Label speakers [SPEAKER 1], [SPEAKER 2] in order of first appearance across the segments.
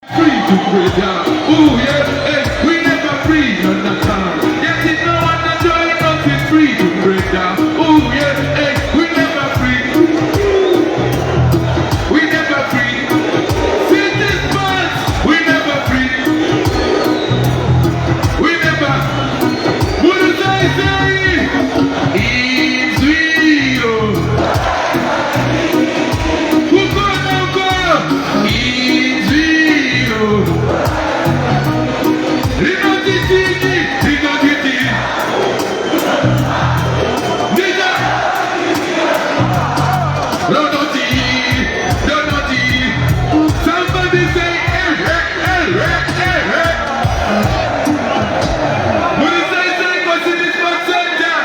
[SPEAKER 1] Free to pray down. Ooh, yeah, hey, we never free on that time. Yes, it's no one that join us is free to pray down. Ooh, yeah, hey, we never free. We never free. Since this month, we never free. We never. What does I say? It's real. Who gonna go? It's real. Somebody say, hey, hey, hey, hey, hey, hey. What is that saying? What's in this one center?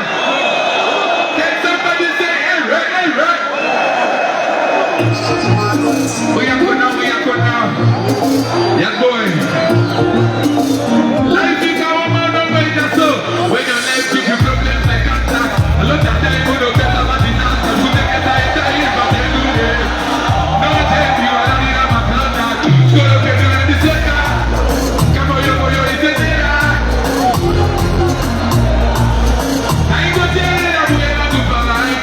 [SPEAKER 1] Can somebody say, hey, hey, hey, hey? We are good now, we are good now. Yeah, boy. Life is our man of way, that's so. When your life gives you problems like attack, a lot of time you don't get about the answer. You don't get that, but they do it. No time you are not in a matter. So look at you in the center. Come on, yo, it's a dinner. I ain't gonna tell you that we're not good for life.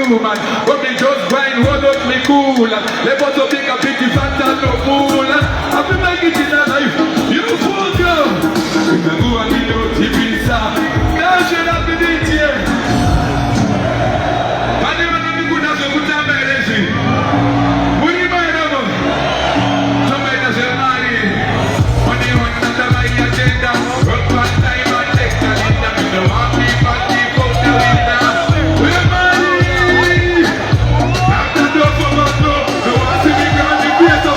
[SPEAKER 1] But me just grind, hold up me cool. Let us pick a pity fat and no fool. I feel like it in a life. You fool girl. We can go and get out the pizza. Now should have been it here. And you want to be good as a good time energy. What do you mind of? Somebody does your money. When you want to have my agenda. Work one time and take the lead. And you don't want me but keep out the winner. We're money. After the door for my door. The one to be gone, the place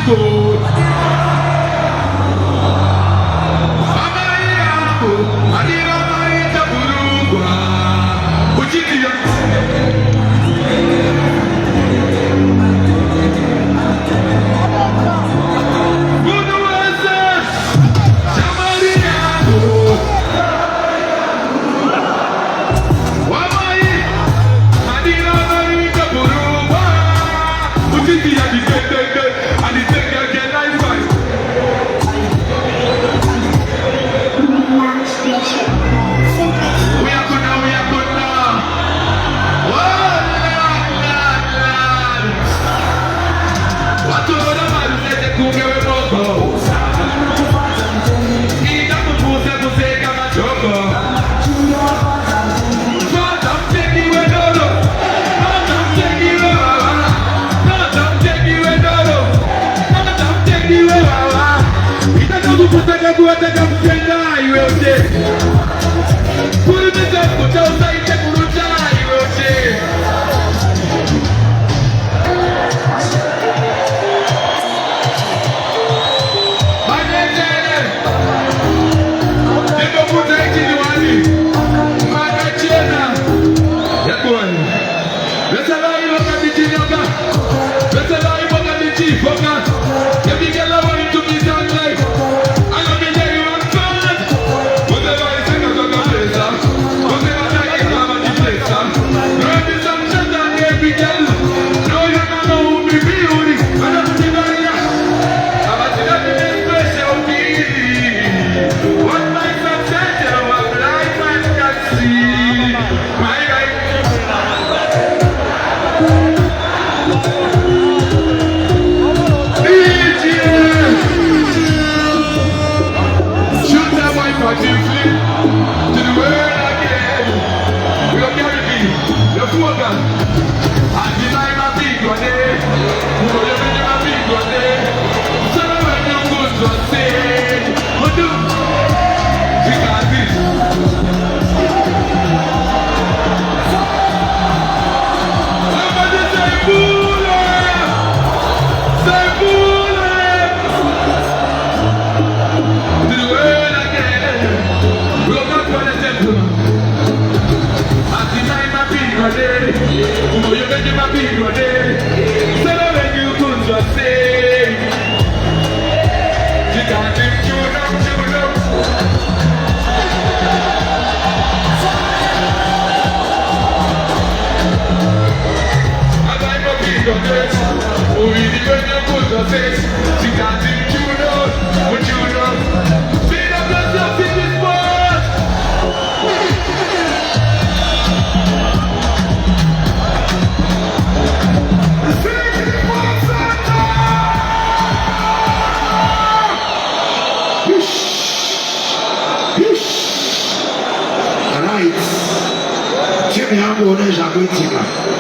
[SPEAKER 2] Alright. Jimmy Hambo is a great singer.